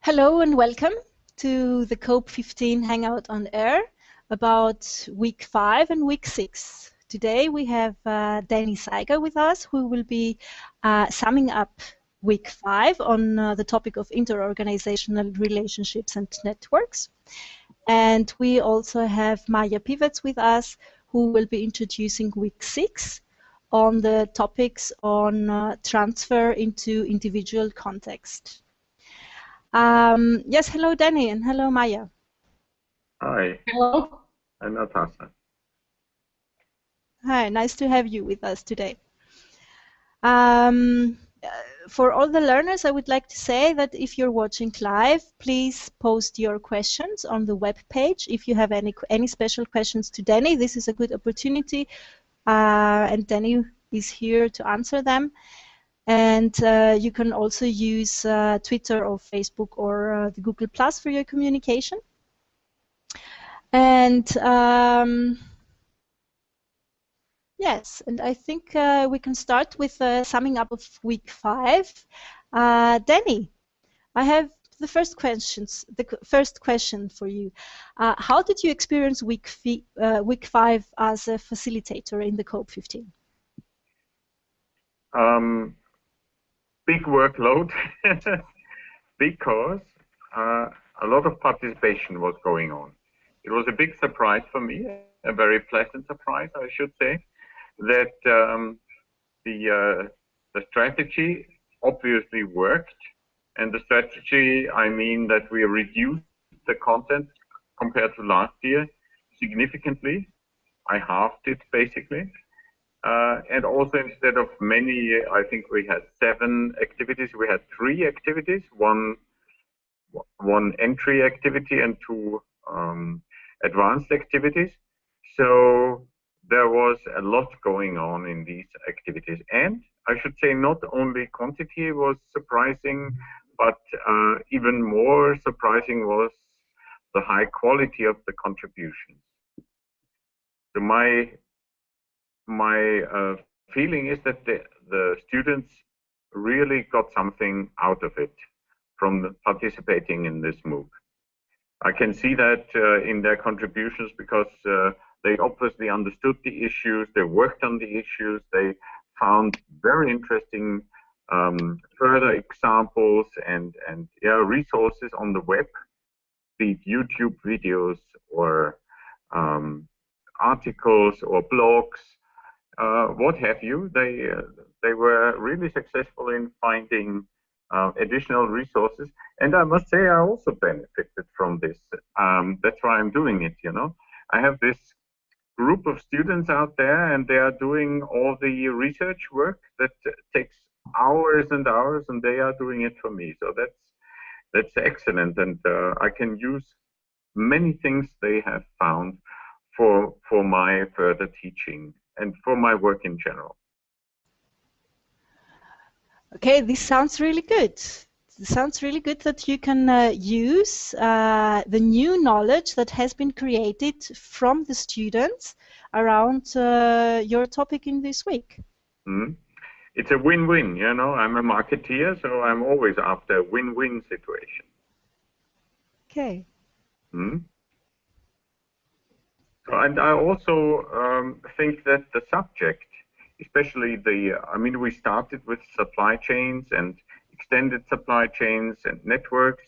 Hello and welcome to the COPE15 Hangout on Air about week 5 and week 6. Today we have Danny Seiger with us, who will be summing up week 5 on the topic of interorganizational relationships and networks. And we also have Maya Pivets with us, who will be introducing week 6 on the topics on transfer into individual context. Yes, hello Danny and hello Maya. Hi. Hello. I'm Natasha. Hi, nice to have you with us today. For all the learners, I would like to say that if you're watching live, please post your questions on the web page. If you have any special questions to Danny, this is a good opportunity, and Danny is here to answer them. And you can also use Twitter or Facebook or the Google Plus for your communication. And yes, and I think we can start with summing up of week 5. Danny, I have the first question for you. How did you experience week 5 as a facilitator in the COPE15? Big workload because a lot of participation was going on. It was a big surprise for me, a very pleasant surprise, I should say, that the strategy obviously worked. And the strategy, I mean that we reduced the content compared to last year significantly. I halved it basically. And also, instead of many, I think we had 7 activities, we had 3 activities, one entry activity and 2 advanced activities. So there was a lot going on in these activities. And I should say not only quantity was surprising, but even more surprising was the high quality of the contributions. So my feeling is that the students really got something out of it from participating in this MOOC. I can see that in their contributions because they obviously understood the issues, they worked on the issues, they found very interesting further examples and resources on the web, be it YouTube videos or articles or blogs. What have you? They were really successful in finding additional resources, and I must say I also benefited from this. That's why I'm doing it. You know, I have this group of students out there, and they are doing all the research work that takes hours and hours, and they are doing it for me. So that's excellent, and I can use many things they have found for my further teaching and for my work in general. Okay, this sounds really good. It sounds really good that you can use the new knowledge that has been created from the students around your topic in this week. It's a win-win, you know. I'm a marketeer, so I'm always after a win-win situation. Okay. And I also think that the subject, especially I mean, we started with supply chains and extended supply chains and networks.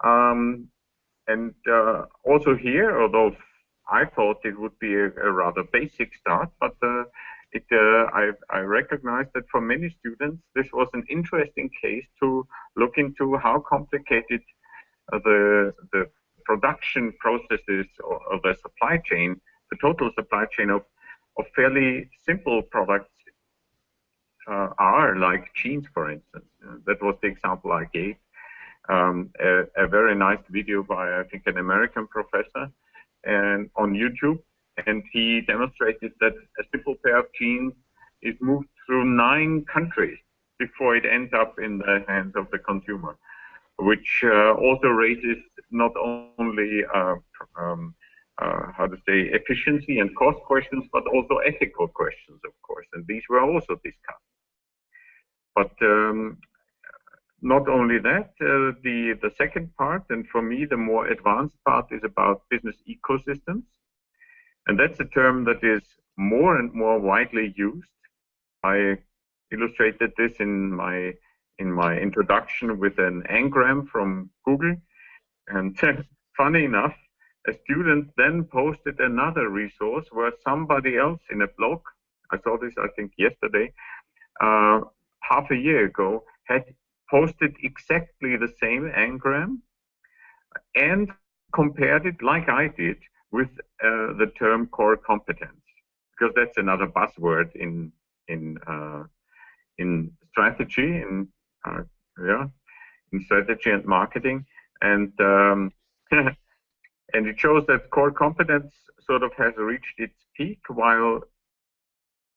And also here, although I thought it would be a rather basic start, but I recognize that for many students, this was an interesting case to look into how complicated the production processes of the supply chain, the total supply chain of fairly simple products are, like jeans, for instance. That was the example I gave. A very nice video by, I think, an American professor and on YouTube, and he demonstrated that a simple pair of jeans is moved through 9 countries before it ends up in the hands of the consumer, which also raises not only how to say, efficiency and cost questions, but also ethical questions, of course, and these were also discussed. But not only that, the second part, and for me the more advanced part, is about business ecosystems. And that's a term that is more and more widely used. I illustrated this in my introduction with an engram from Google. And funny enough, a student then posted another resource where somebody else in a blog, I saw this I think yesterday, half a year ago, had posted exactly the same engram and compared it, like I did, with the term core competence, because that's another buzzword in strategy, in strategy and marketing, and and it shows that core competence sort of has reached its peak, while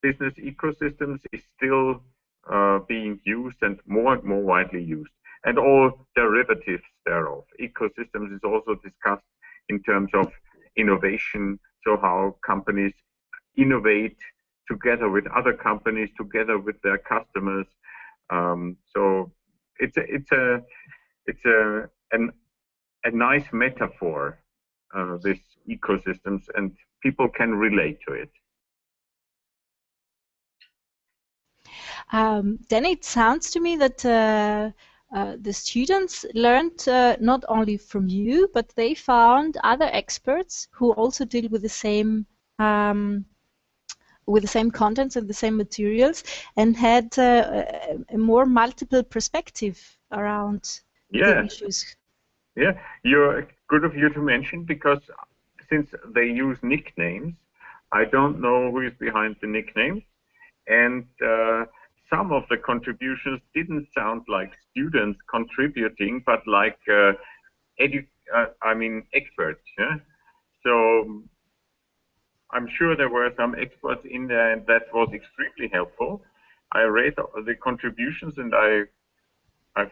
business ecosystems is still being used and more widely used, and all derivatives thereof. Ecosystems is also discussed in terms of innovation, so how companies innovate together with other companies, together with their customers. So it's a nice metaphor, this ecosystems, and people can relate to it. Then it sounds to me that the students learned not only from you, but they found other experts who also deal with the same contents and the same materials, and had a more multiple perspective around the issues. Yeah, good of you to mention, because since they use nicknames, I don't know who is behind the nicknames, and some of the contributions didn't sound like students contributing, but like experts. Yeah, so I'm sure there were some experts in there, and that was extremely helpful. I read the contributions and I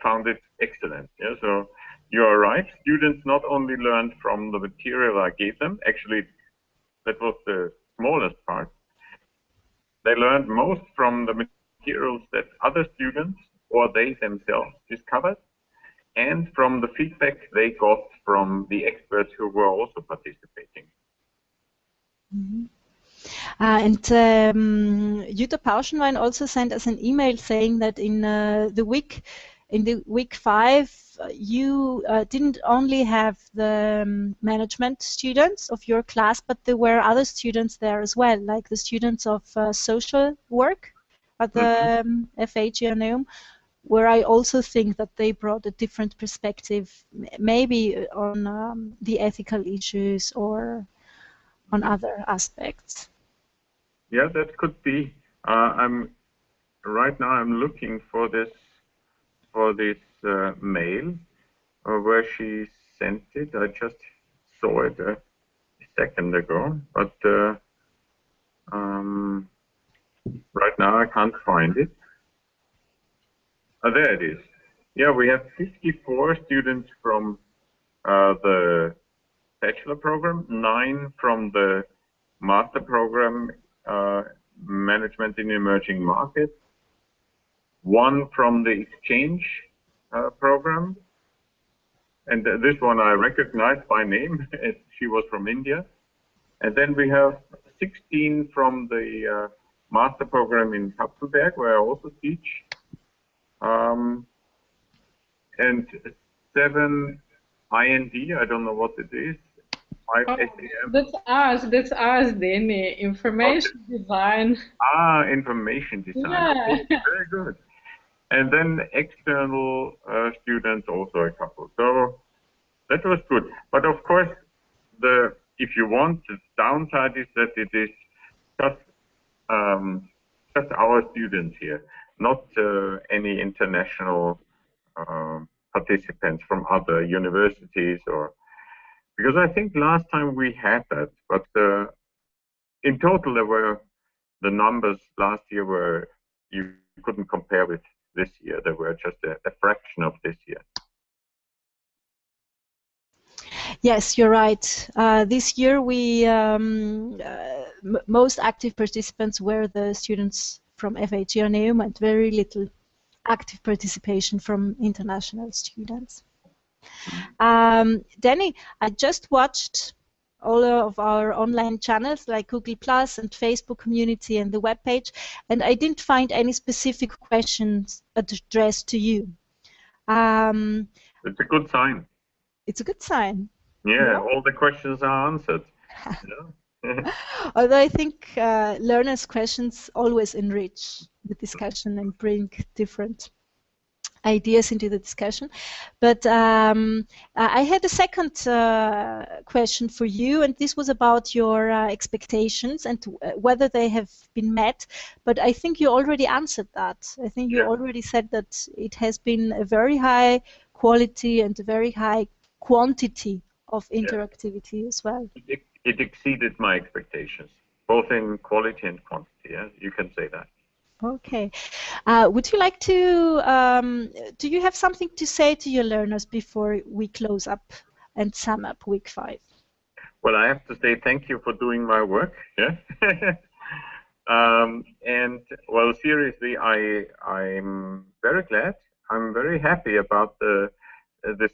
found it excellent. Yeah, so you are right. Students not only learned from the material I gave them, actually that was the smallest part. They learned most from the materials that other students or they themselves discovered, and from the feedback they got from the experts who were also participating. Mm-hmm. And Jutta Pauschenwein also sent us an email saying that in the week 5, you didn't only have the management students of your class, but there were other students there as well, like the students of social work at the FH, where I also think that they brought a different perspective, maybe on the ethical issues or on other aspects. Yeah, that could be. Right now I'm looking for this mail where she sent it. I just saw it a second ago, but right now I can't find it. There it is. Yeah, we have 54 students from the bachelor program, 9 from the master program, management in emerging markets, 1 from the exchange program, and this one I recognize by name. She was from India. And then we have 16 from the master program in Kapfenberg, where I also teach, and 7 IND, I don't know what it is. 5 SAM. That's us, Danny. Information design. Information design. Yeah. Okay, very good. And then external students, also a couple. So that was good. But of course, if you want, the downside is that it is just our students here, not any international participants from other universities, or because I think last time we had that, but in total the numbers last year were, you couldn't compare with this year. They were just a fraction of this year. Yes, you're right. This year we most active participants were the students from FH and very little active participation from international students. Danny, I just watched all of our online channels like Google Plus and Facebook community and the webpage, and I didn't find any specific questions addressed to you. It's a good sign. It's a good sign. Yeah, all the questions are answered. Although I think learners' questions always enrich the discussion and bring different ideas into the discussion. But I had a second question for you, and this was about your expectations and whether they have been met. But I think you already answered that. I think you already said that it has been a very high quality and a very high quantity of interactivity as well. It exceeded my expectations, both in quality and quantity. Yeah, you can say that. Okay. Would you like to, do you have something to say to your learners before we close up and sum up week 5? Well, I have to say thank you for doing my work. Yeah. And well, seriously, I'm very glad. I'm very happy about the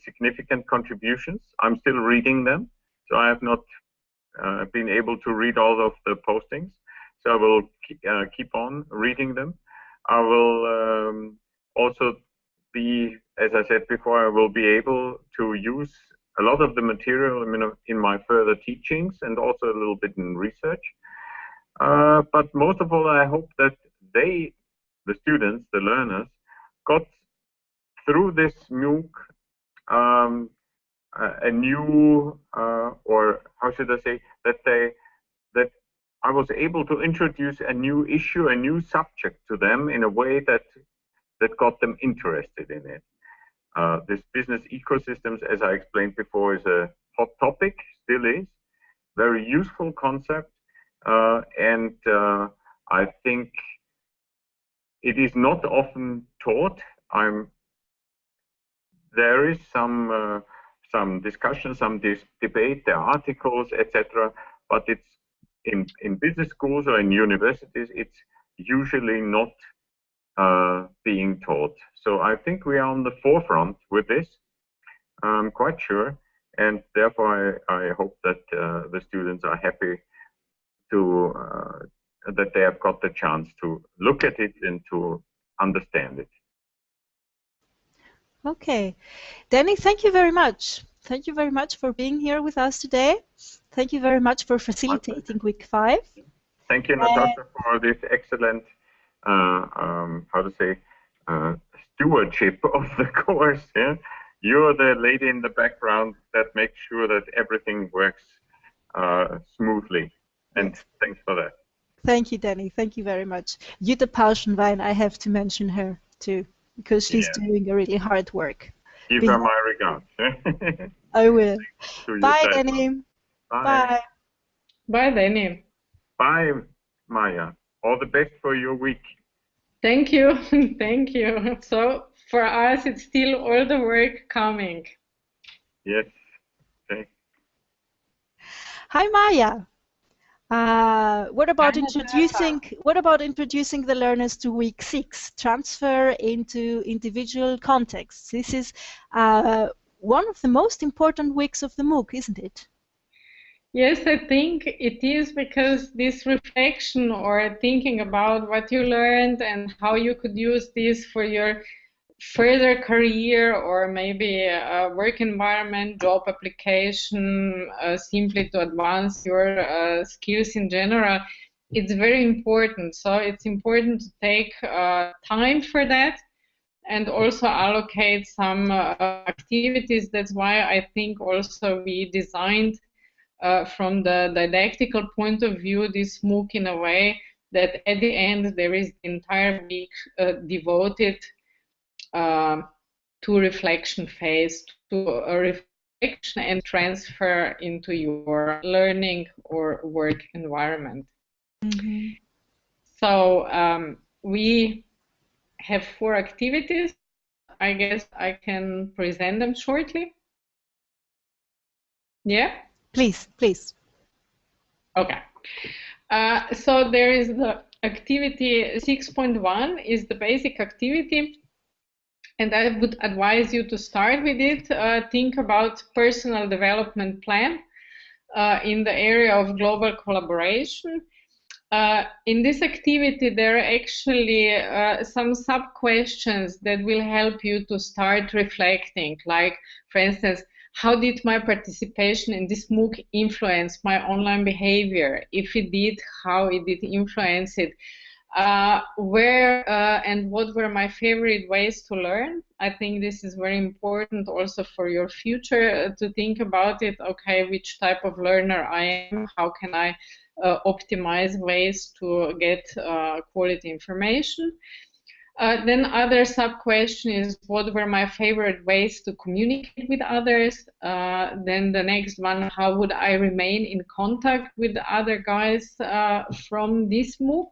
significant contributions. I'm still reading them, so I have not been able to read all of the postings. So I will keep on reading them. I will also be, as I said before, I will be able to use a lot of the material in my further teachings and also a little bit in research. But most of all, I hope that the students, the learners, got through this MOOC a new, or how should I say, that I was able to introduce a new issue, a new subject to them in a way that got them interested in it. This business ecosystems, as I explained before, is a hot topic, still is, very useful concept, and I think it is not often taught. There is some discussion, some debate, there are articles, etc. But it's in business schools or in universities, it's usually not being taught. So I think we are on the forefront with this. I'm quite sure, and therefore I hope that the students are happy to that they have got the chance to look at it and to understand it. Okay, Danny, thank you very much. Thank you very much for being here with us today. Thank you very much for facilitating week 5. Thank you, Natasha, for this excellent, how to say, stewardship of the course. Yeah? You're the lady in the background that makes sure that everything works smoothly. And thanks for that. Thank you, Danny. Thank you very much. Jutta Pauschenwein, I have to mention her too, because she's doing a really hard work. Give her my regards. I will. Bye, Danny. Bye. Bye. Bye, Danny. Bye, Maya. All the best for your week. Thank you. Thank you. So for us, it's still all the work coming. Yes. Okay. Hi, Maya. What about introducing the learners to week 6, transfer into individual contexts? This is one of the most important weeks of the MOOC, isn't it? Yes, I think it is, because this reflection or thinking about what you learned and how you could use this for your further career or maybe a work environment, job application, simply to advance your skills in general, it's very important. So it's important to take time for that and also allocate some activities. That's why I think also we designed from the didactical point of view this MOOC in a way that at the end there is the entire week devoted to reflection phase, to a reflection and transfer into your learning or work environment. Mm-hmm. So we have 4 activities. I guess I can present them shortly. Yeah? Please, please. Okay. So there is the activity 6.1 is the basic activity. and I would advise you to start with it. Think about personal development plan in the area of global collaboration. In this activity, there are actually some sub-questions that will help you to start reflecting. Like, for instance, how did my participation in this MOOC influence my online behavior? If it did, how it did influence it? Where and what were my favorite ways to learn? I think this is very important also for your future to think about it. Okay, which type of learner I am? How can I optimize ways to get quality information? Then other sub-question is, what were my favorite ways to communicate with others? Then the next one, how would I remain in contact with other guys from this MOOC?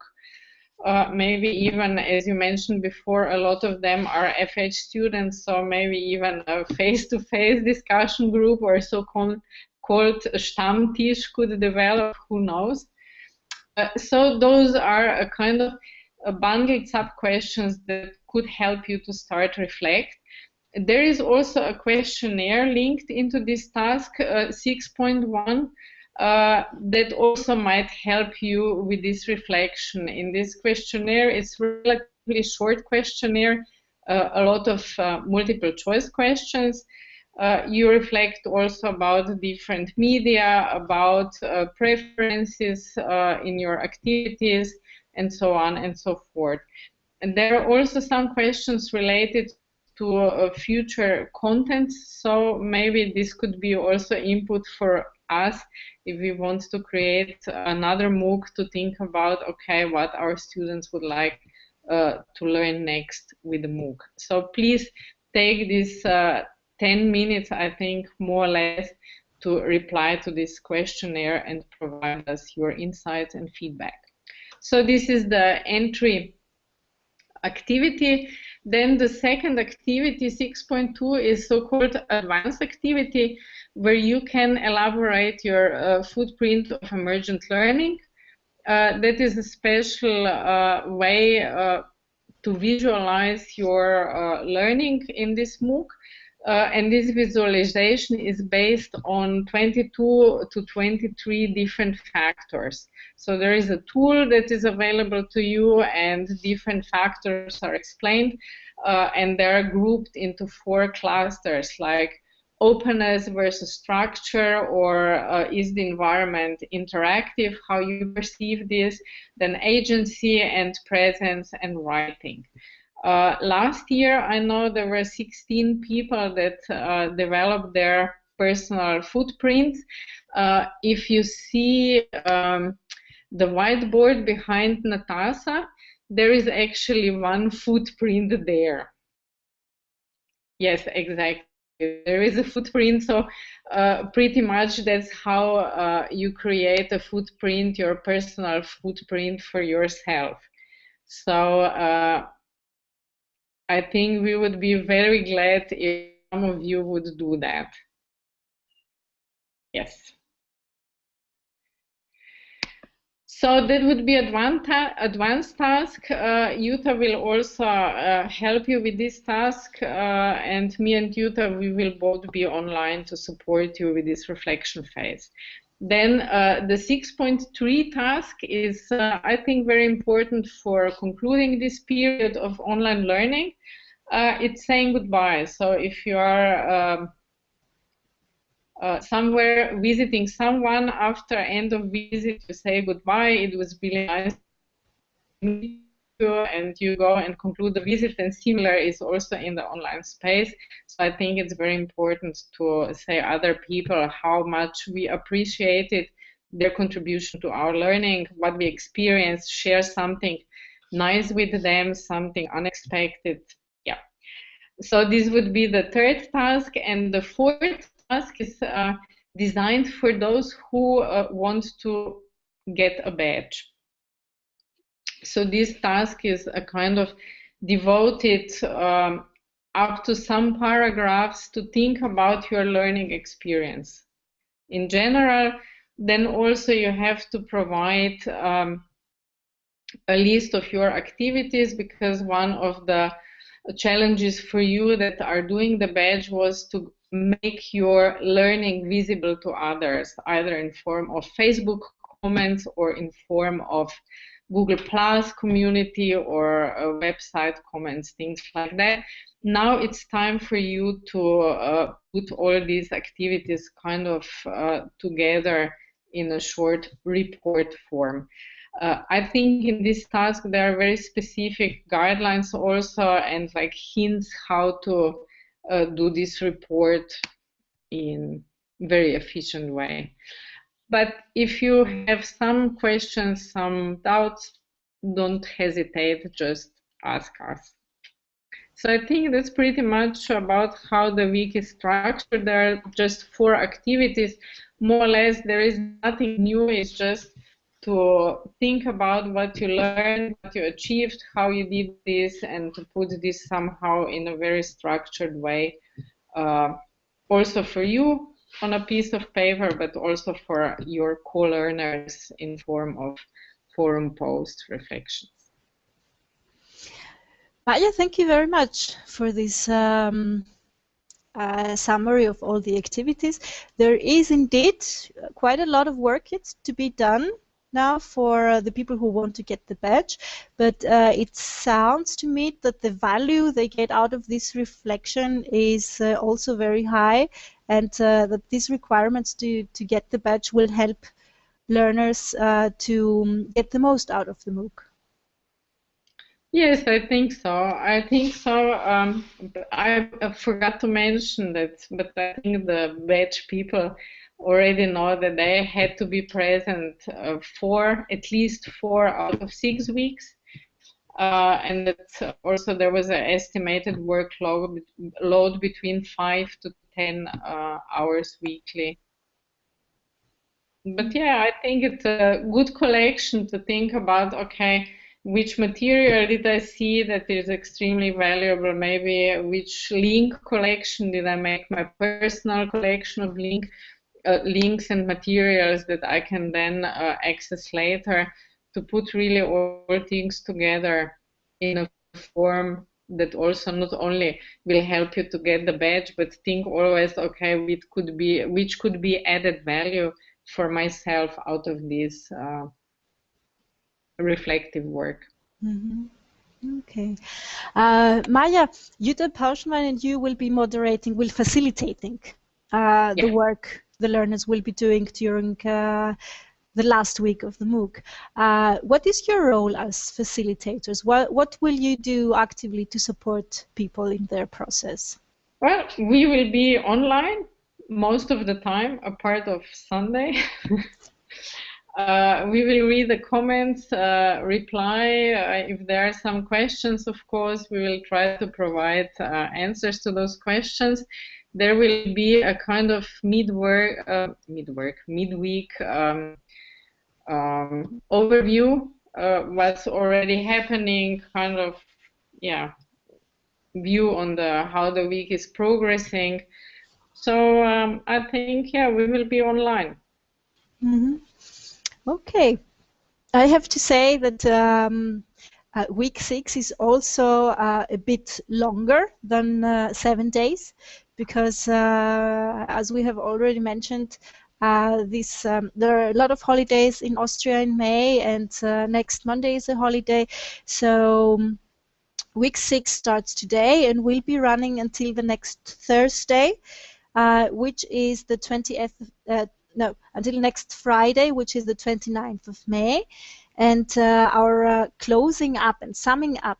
Maybe even, as you mentioned before, a lot of them are FH students, so maybe even a face-to-face discussion group or so-called Stammtisch could develop, who knows. So those are a kind of bundled sub-questions that could help you to start reflect. There is also a questionnaire linked into this task, 6.1, that also might help you with this reflection. In this questionnaire, it's a relatively short questionnaire, a lot of multiple choice questions. You reflect also about different media, about preferences in your activities, and so on and so forth. And there are also some questions related to future content, so maybe this could be also input for us if we want to create another MOOC to think about, okay, what our students would like to learn next with the MOOC. So please take this 10 minutes, I think, more or less, to reply to this questionnaire and provide us your insights and feedback. So this is the entry activity. Then the second activity, 6.2, is so-called advanced activity, where you can elaborate your footprint of emergent learning. That is a special way to visualize your learning in this MOOC. And this visualization is based on 22 to 23 different factors. So there is a tool that is available to you, and different factors are explained, and they are grouped into 4 clusters, like openness versus structure, or is the environment interactive, how you perceive this, then agency and presence and writing. Last year, I know there were 16 people that developed their personal footprint. If you see the whiteboard behind Natasha, there is actually one footprint there. Yes, exactly. There is a footprint, so pretty much that's how you create a footprint, your personal footprint for yourself. So I think we would be very glad if some of you would do that. Yes. So that would be advanced task. Jutta will also help you with this task, and me and Jutta, we will both be online to support you with this reflection phase. Then the 6.3 task is, I think, very important for concluding this period of online learning. It's saying goodbye. So if you are somewhere visiting someone, after end of visit, you say goodbye. It was really nice to meet you, and you go and conclude the visit. And similar is also in the online space. So I think it's very important to say other people how much we appreciated their contribution to our learning, what we experienced, share something nice with them, something unexpected. Yeah. So this would be the third task, and the fourth task is designed for those who want to get a badge. So this task is a kind of devoted up to some paragraphs to think about your learning experience in general. Then also you have to provide a list of your activities, because one of the challenges for you that are doing the badge was to make your learning visible to others, either in form of Facebook comments or in form of Google Plus community or website comments, things like that. Now it's time for you to put all these activities kind of together in a short report form. I think in this task there are very specific guidelines also and like hints how to do this report in very efficient way. But if you have some questions, some doubts, don't hesitate, just ask us. So I think that's pretty much about how the week is structured. There are just 4 activities. More or less, there is nothing new. It's just to think about what you learned, what you achieved, how you did this, and to put this somehow in a very structured way. Also for you on a piece of paper, but also for your co-learners in form of forum post reflections. Maya, thank you very much for this summary of all the activities. There is indeed quite a lot of work yet to be done now for the people who want to get the badge, but it sounds to me that the value they get out of this reflection is also very high, and that these requirements to get the badge will help learners to get the most out of the MOOC. Yes, I think so. I think so. I forgot to mention that, but I think the badge people already know that they had to be present for at least 4 out of 6 weeks. And that also there was an estimated workload between 5 to 10 hours weekly. But yeah, I think it's a good collection to think about, okay, which material did I see that is extremely valuable? Maybe which link collection did I make, my personal collection of links and materials that I can then access later, to put really all things together in a form that also not only will help you to get the badge, but think always, okay, which could be added value for myself out of this reflective work. Mm-hmm. Okay. Maya, Jutta Pauschmann and you will be facilitating the work the learners will be doing during the last week of the MOOC. What is your role as facilitators? What will you do actively to support people in their process? Well, we will be online most of the time, apart of Sunday. We will read the comments, reply. If there are some questions, of course, we will try to provide answers to those questions. There will be a kind of midweek overview, what's already happening, kind of, view on how the week is progressing. So I think, we will be online. Mm-hmm. Okay. I have to say that week 6 is also a bit longer than 7 days, because as we have already mentioned, there are a lot of holidays in Austria in May, and next Monday is a holiday. So week 6 starts today and will be running until the next Thursday, which is the 20th. Until next Friday, which is the 29th of May. And our closing up and summing up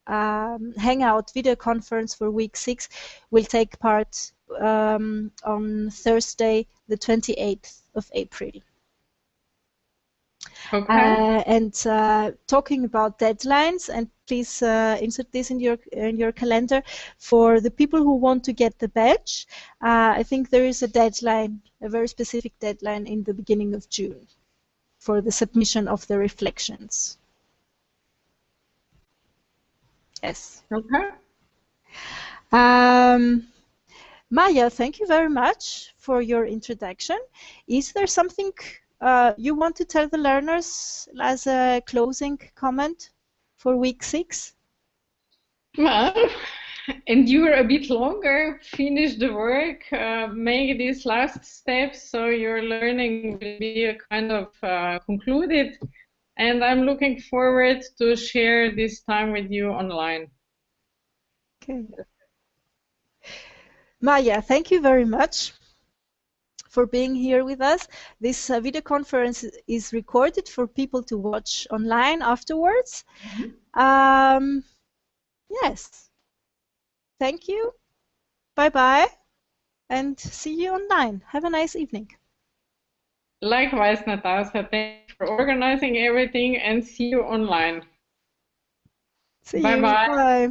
Hangout video conference for week 6 will take part on Thursday, the 28th of April. Okay. And talking about deadlines, and please insert this in your calendar, for the people who want to get the badge, I think there is a deadline, a very specific deadline in the beginning of June for the submission of the reflections. Yes. Okay. Maya, thank you very much for your introduction. Is there something you want to tell the learners as a closing comment for week 6? Well, endure a bit longer, finish the work, make these last steps so your learning will be a kind of concluded. And I'm looking forward to share this time with you online. Okay. Maya, thank you very much for being here with us. This video conference is recorded for people to watch online afterwards. Yes. Thank you. Bye-bye. And see you online. Have a nice evening. Likewise, Natasha, thanks for organizing everything and see you online. See you. Bye-bye. Bye.